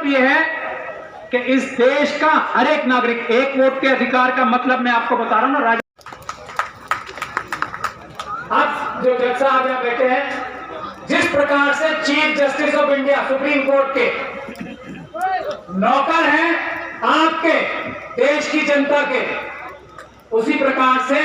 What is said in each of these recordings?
यह है कि इस देश का हर एक नागरिक एक वोट के अधिकार का मतलब मैं आपको बता रहा हूं ना। अब जो जज साहब यहां बैठे हैं, जिस प्रकार से chief justice of India supreme court के नौकर हैं आपके देश की जनता के, उसी प्रकार से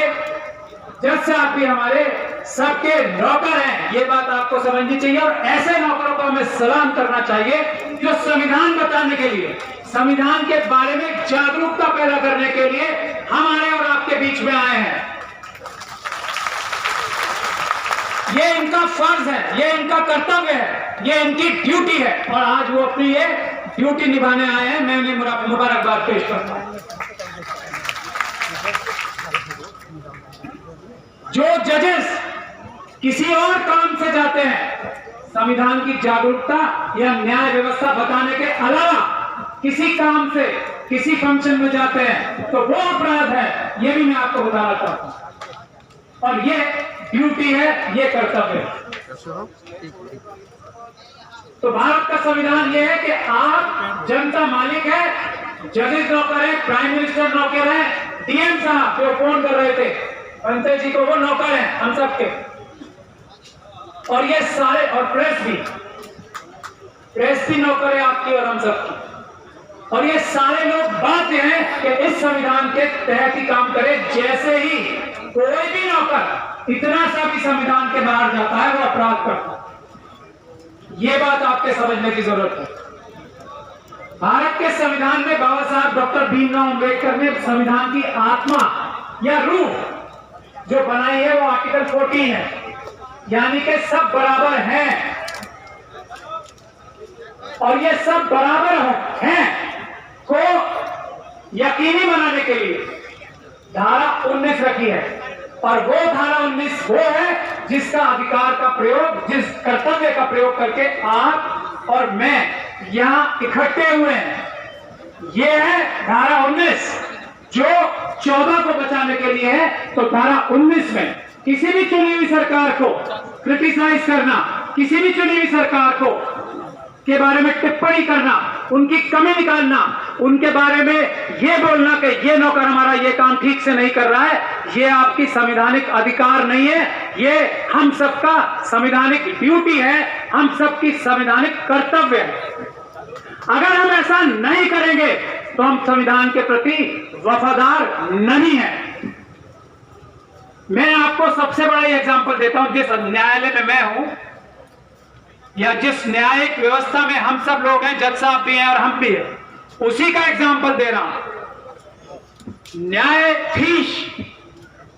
जज साहब भी हमारे सबके नौकर हैं। ये बात आपको समझनी चाहिए और ऐसे नौकरों को हमें सलाम करना चाहिए जो संविधान बताने के लिए, संविधान के बारे में जागरूकता पैदा करने के लिए हमारे और आपके बीच में आए हैं। ये इनका फर्ज है, ये इनका कर्तव्य है, ये इनकी ड्यूटी है और आज वो अपनी ये ड्यूटी निभाने आए हैं। मैं उन्हें मुबारकबाद पेश करता हूं। जो जजेस किसी और काम से जाते हैं, संविधान की जागरूकता या न्याय व्यवस्था बताने के अलावा किसी काम से किसी फंक्शन में जाते हैं तो वो अपराध है, ये भी मैं आपको बताना चाहता हूं। और ये ड्यूटी है, ये कर्तव्य है। तो भारत का संविधान ये है कि आप जनता मालिक है, जजेस नौकर है, प्राइम मिनिस्टर नौकर है, डीएम साहब जो फोन कर रहे थे पंत जी को, वो नौकर है हम सबके। और ये सारे, और प्रेस भी नौकर है आपकी और हम सबकी। और ये सारे लोग बाध्य हैं कि इस संविधान के तहत ही काम करें। जैसे ही कोई भी नौकर इतना सा भी संविधान के बाहर जाता है वो अपराध करता है। ये बात आपके समझने की जरूरत है। भारत के संविधान में बाबा साहब डॉक्टर भीमराव अंबेडकर ने संविधान की आत्मा या रूह जो बनाई है वो आर्टिकल 14 है, यानी कि सब बराबर हैं। और ये सब बराबर हैं को यकीनी बनाने के लिए धारा 19 रखी है। और वो धारा 19 वो है जिसका अधिकार का प्रयोग, जिस कर्तव्य का प्रयोग करके आप और मैं यहां इकट्ठे हुए हैं। ये है धारा 19 जो 14 को बचाने के लिए है। तो धारा 19 में किसी भी चुनी हुई सरकार को क्रिटिसाइज करना, किसी भी चुनी हुई सरकार को के बारे में टिप्पणी करना, उनकी कमी निकालना, उनके बारे में ये बोलना कि ये नौकर हमारा ये काम ठीक से नहीं कर रहा है, ये आपकी संवैधानिक अधिकार नहीं है, ये हम सबका संवैधानिक ड्यूटी है, हम सबकी संवैधानिक कर्तव्य है। अगर हम ऐसा नहीं करेंगे तो हम संविधान के प्रति वफादार नहीं हैं। मैं आपको सबसे बड़ा एग्जांपल देता हूं। जिस न्यायालय में मैं हूं या जिस न्यायिक व्यवस्था में हम सब लोग हैं, जज साहब भी हैं और हम भी हैं, उसी का एग्जांपल दे रहा हूं। न्यायाधीश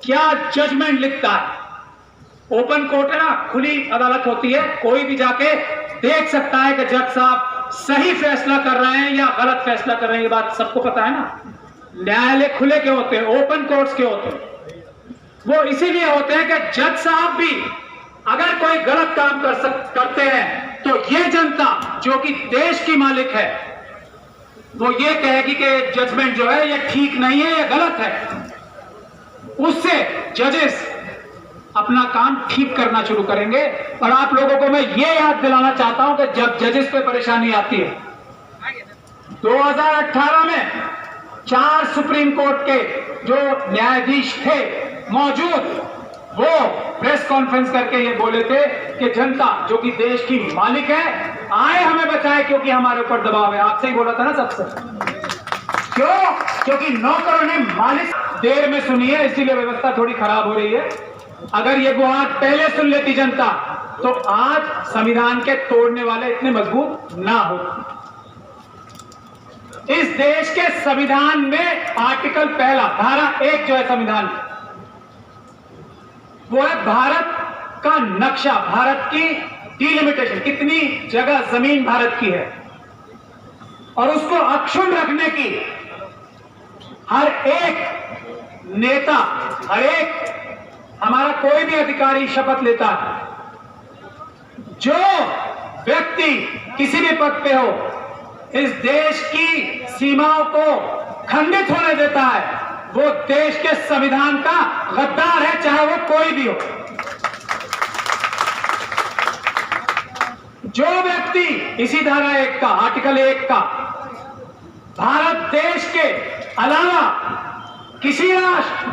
क्या जजमेंट लिखता है? ओपन कोर्ट है ना, खुली अदालत होती है, कोई भी जाके देख सकता है कि जज साहब सही फैसला कर रहे हैं या गलत फैसला कर रहे हैं। ये बात सबको पता है ना। न्यायालय खुले क्यों होते हैं? ओपन कोर्ट्स क्यों होते हैं? वो इसीलिए होते हैं कि जज साहब भी अगर कोई गलत काम करते हैं तो ये जनता जो कि देश की मालिक है वो ये कहेगी कि जजमेंट जो है ये ठीक नहीं है, ये गलत है। उससे जजेस अपना काम ठीक करना शुरू करेंगे। और आप लोगों को मैं ये याद दिलाना चाहता हूं कि जब जजेस पे परेशानी आती है, 2018 में 4 सुप्रीम कोर्ट के जो न्यायाधीश थे मौजूद, वो प्रेस कॉन्फ्रेंस करके ये बोले थे कि जनता जो कि देश की मालिक है आए हमें बचाए क्योंकि हमारे ऊपर दबाव है। आपसे ही बोला था ना सबसे। क्यों? क्योंकि नौकरों ने मालिक देर में सुनी है, इसीलिए व्यवस्था थोड़ी खराब हो रही है। अगर ये गुहार पहले सुन लेती जनता तो आज संविधान के तोड़ने वाले इतने मजबूत ना हो। इस देश के संविधान में आर्टिकल 1 धारा 1 जो है संविधान, वो है भारत का नक्शा, भारत की डिलिमिटेशन, कितनी जगह जमीन भारत की है और उसको अक्षुण्ण रखने की हर एक नेता, हर एक हमारा कोई भी अधिकारी शपथ लेता है। जो व्यक्ति किसी भी पद पे हो इस देश की सीमाओं को खंडित होने देता है वो देश के संविधान का गद्दार है, चाहे वो कोई भी हो। जो व्यक्ति इसी धारा 1 का आर्टिकल 1 का भारत देश के अलावा किसी राष्ट्र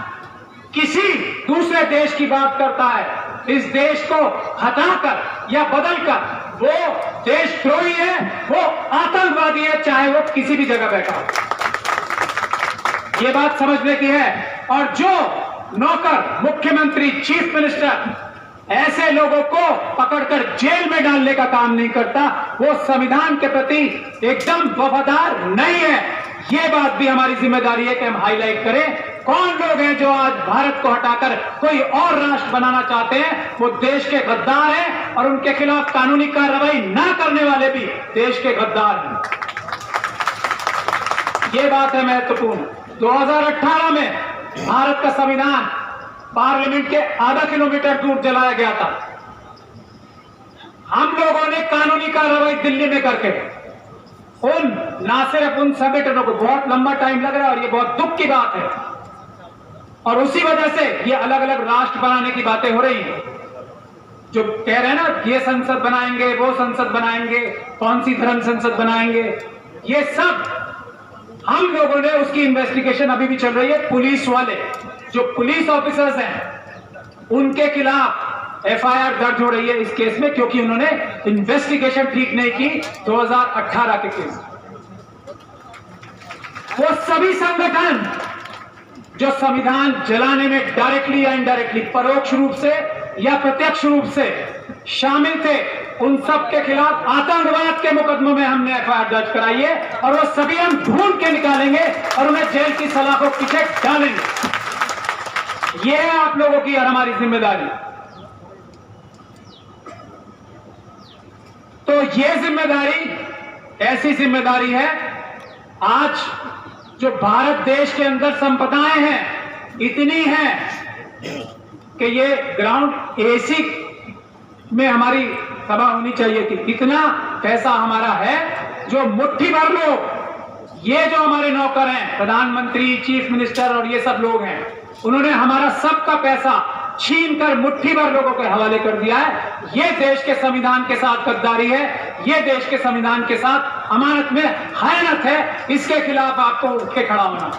किसी दूसरे देश की बात करता है, इस देश को हटाकर या बदलकर, वो देशद्रोही है, वो आतंकवादी है, चाहे वो किसी भी जगह बैठा हो। ये बात समझने की है। और जो नौकर, मुख्यमंत्री, चीफ मिनिस्टर ऐसे लोगों को पकड़कर जेल में डालने का काम नहीं करता, वो संविधान के प्रति एकदम वफादार नहीं है। ये बात भी हमारी जिम्मेदारी है कि हम हाईलाइट करें कौन लोग हैं जो आज भारत को हटाकर कोई और राष्ट्र बनाना चाहते हैं। वो देश के गद्दार हैं और उनके खिलाफ कानूनी कार्रवाई ना करने वाले भी देश के गद्दार हैं। ये बात है महत्वपूर्ण। 2018 में भारत का संविधान पार्लियामेंट के आधा किलोमीटर दूर जलाया गया था। हम लोगों ने कानूनी कार्रवाई दिल्ली में करके ना सिर्फ उन संगठनों को, बहुत लंबा टाइम लग रहा है और ये बहुत दुख की बात है, और उसी वजह से ये अलग अलग राष्ट्र बनाने की बातें हो रही हैं। जो कह रहे हैं ना, ये संसद बनाएंगे, वो संसद बनाएंगे, कौन सी धर्म संसद बनाएंगे, ये सब हम लोगों ने, उसकी इन्वेस्टिगेशन अभी भी चल रही है। पुलिस वाले जो पुलिस ऑफिसर्स हैं उनके खिलाफ FIR दर्ज हो रही है इस केस में, क्योंकि उन्होंने इन्वेस्टिगेशन ठीक नहीं की 2018 के केस। वो सभी संगठन जो संविधान जलाने में डायरेक्टली या इनडायरेक्टली, परोक्ष रूप से या प्रत्यक्ष रूप से शामिल थे, उन सब के खिलाफ आतंकवाद के मुकदमों में हमने FIR दर्ज कराई है और वो सभी हम ढूंढ के निकालेंगे और उन्हें जेल की सलाखों के पीछे डालेंगे। ये है आप लोगों की और हमारी जिम्मेदारी। तो ये जिम्मेदारी ऐसी जिम्मेदारी है, आज जो भारत देश के अंदर संपदाएं हैं इतनी हैं कि ये ग्राउंड AC में हमारी सभा होनी चाहिए थी। इतना पैसा हमारा है जो मुट्ठी भर लोग, ये जो हमारे नौकर हैं, प्रधानमंत्री, चीफ मिनिस्टर और ये सब लोग हैं, उन्होंने हमारा सबका पैसा छीनकर मुट्ठी भर लोगों के हवाले कर दिया है। ये देश के संविधान के साथ गद्दारी है, ये देश के संविधान के साथ अमानत में खयानत है। इसके खिलाफ आपको उठ के खड़ा होना।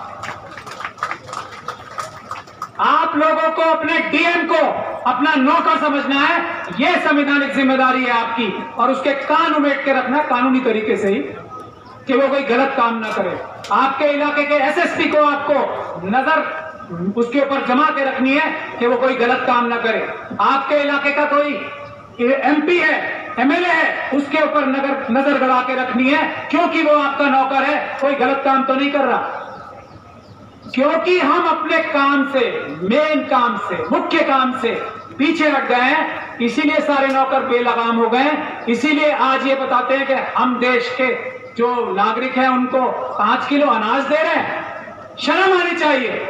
आप लोगों को अपने DM को अपना नौकर समझना है। यह संवैधानिक जिम्मेदारी है आपकी, और उसके कान उमेट के रखना कानूनी तरीके से ही, कि वो कोई गलत काम ना करे। आपके इलाके के SSP को आपको नजर उसके ऊपर जमा के रखनी है कि वो कोई गलत काम ना करे। आपके इलाके का कोई MP है, MLA है, उसके ऊपर नजर गड़ा के रखनी है, क्योंकि वो आपका नौकर है, कोई गलत काम तो नहीं कर रहा। क्योंकि हम अपने काम से, मेन काम से, मुख्य काम से पीछे हट गए हैं, इसीलिए सारे नौकर बेलगाम हो गए। इसीलिए आज ये बताते हैं कि हम देश के जो नागरिक हैं उनको 5 किलो अनाज दे रहे हैं। शर्म आनी चाहिए।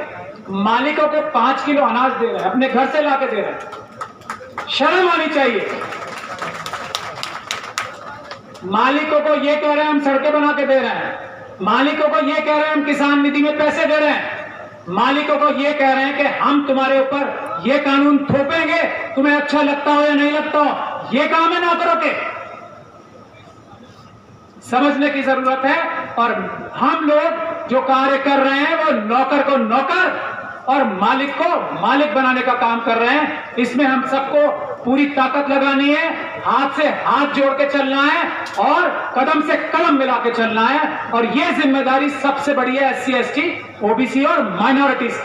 मालिकों को 5 किलो अनाज दे रहे हैं, अपने घर से लाके दे रहे हैं। शर्म आनी चाहिए। मालिकों को ये कह रहे हैं हम सड़कें बना के दे रहे हैं, मालिकों को ये कह रहे हैं हम किसान निधि में पैसे दे रहे हैं, मालिकों को ये कह रहे हैं कि हम तुम्हारे ऊपर ये कानून थोपेंगे, तुम्हें अच्छा लगता हो या नहीं लगता हो। ये काम है नौकरों के। समझने की जरूरत है। और हम लोग जो कार्य कर रहे हैं वो नौकर को नौकर और मालिक को मालिक बनाने का काम कर रहे हैं। इसमें हम सबको पूरी ताकत लगानी है, हाथ से हाथ जोड़ के चलना है और कदम से कदम मिला के चलना है। और ये जिम्मेदारी सबसे बड़ी है SC, ST, OBC और माइनॉरिटीज।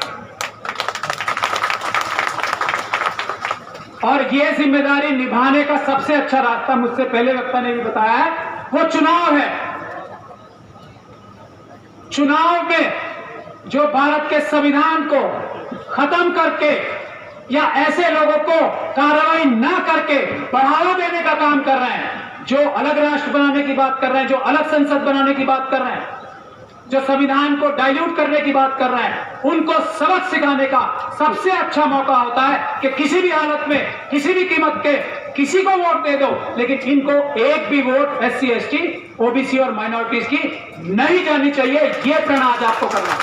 और ये जिम्मेदारी निभाने का सबसे अच्छा रास्ता, मुझसे पहले वक्ता ने भी बताया है, वो चुनाव है। चुनाव में जो भारत के संविधान को खत्म करके या ऐसे लोगों को कार्रवाई ना करके बढ़ावा देने का काम कर रहे हैं, जो अलग राष्ट्र बनाने की बात कर रहे हैं, जो अलग संसद बनाने की बात कर रहे हैं, जो संविधान को डाइल्यूट करने की बात कर रहे हैं, उनको सबक सिखाने का सबसे अच्छा मौका होता है कि किसी भी हालत में, किसी भी कीमत के किसी को वोट दे दो, लेकिन इनको एक भी वोट SC, ST, OBC और माइनॉरिटीज की नहीं जानी चाहिए। यह प्रण आज आपको करना।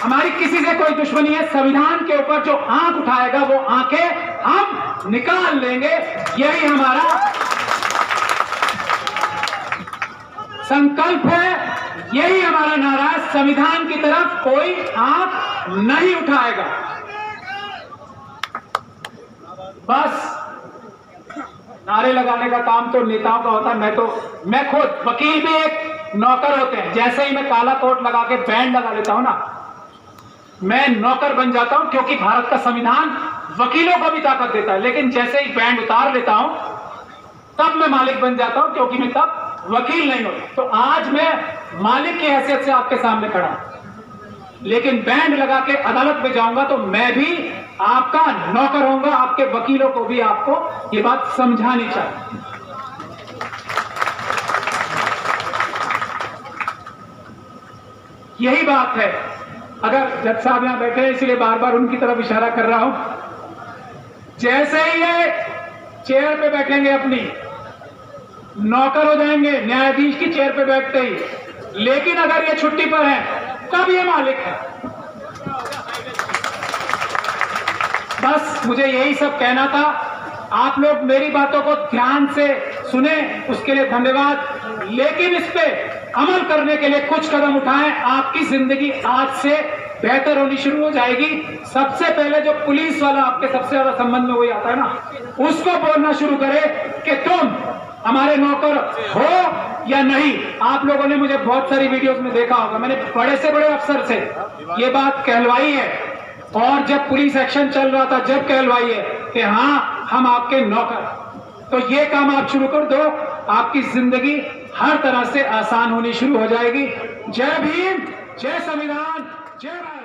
हमारी किसी से कोई दुश्मनी है। संविधान के ऊपर जो आंख उठाएगा वो आंखें हम निकाल लेंगे। यही हमारा संकल्प है, यही हमारा नारा है, संविधान की तरफ कोई आंख नहीं उठाएगा। बस नारे लगाने का काम तो नेताओं का होता है। मैं खुद वकील भी एक नौकर होते हैं। जैसे ही मैं काला कोट लगा के बैंड लगा लेता हूं ना, मैं नौकर बन जाता हूं, क्योंकि भारत का संविधान वकीलों को भी ताकत देता है। लेकिन जैसे ही बैंड उतार लेता हूं तब मैं मालिक बन जाता हूं, क्योंकि मैं तब वकील नहीं होता। तो आज मैं मालिक की हैसियत से आपके सामने खड़ा हूं, लेकिन बैंड लगा के अदालत में जाऊंगा तो मैं भी आपका नौकर होऊंगा। आपके वकीलों को भी आपको ये बात समझानी चाहिए। यही बात है। अगर जज साहब यहां बैठे हैं, इसलिए बार बार उनकी तरफ इशारा कर रहा हूं। जैसे ही ये चेयर पे बैठेंगे, अपनी नौकर हो जाएंगे न्यायाधीश की चेयर पे बैठते ही। लेकिन अगर ये छुट्टी पर है तब ये मालिक है। बस मुझे यही सब कहना था। आप लोग मेरी बातों को ध्यान से सुने, उसके लिए धन्यवाद। लेकिन इस पे अमल करने के लिए कुछ कदम उठाएं। आपकी जिंदगी आज से बेहतर होनी शुरू हो जाएगी। सबसे पहले जो पुलिस वाला आपके सबसे ज्यादा संबंध में वही आता है ना, उसको बोलना शुरू करें कि तुम हमारे नौकर हो या नहीं। आप लोगों ने मुझे बहुत सारी वीडियोस में देखा होगा, मैंने बड़े से बड़े अफसर से ये बात कहलवाई है, और जब पुलिस एक्शन चल रहा था जब कहलवाई है कि हाँ हम आपके नौकर। तो ये काम आप शुरू कर दो, आपकी जिंदगी हर तरह से आसान होनी शुरू हो जाएगी। जय भीम, जय संविधान, जय भारत।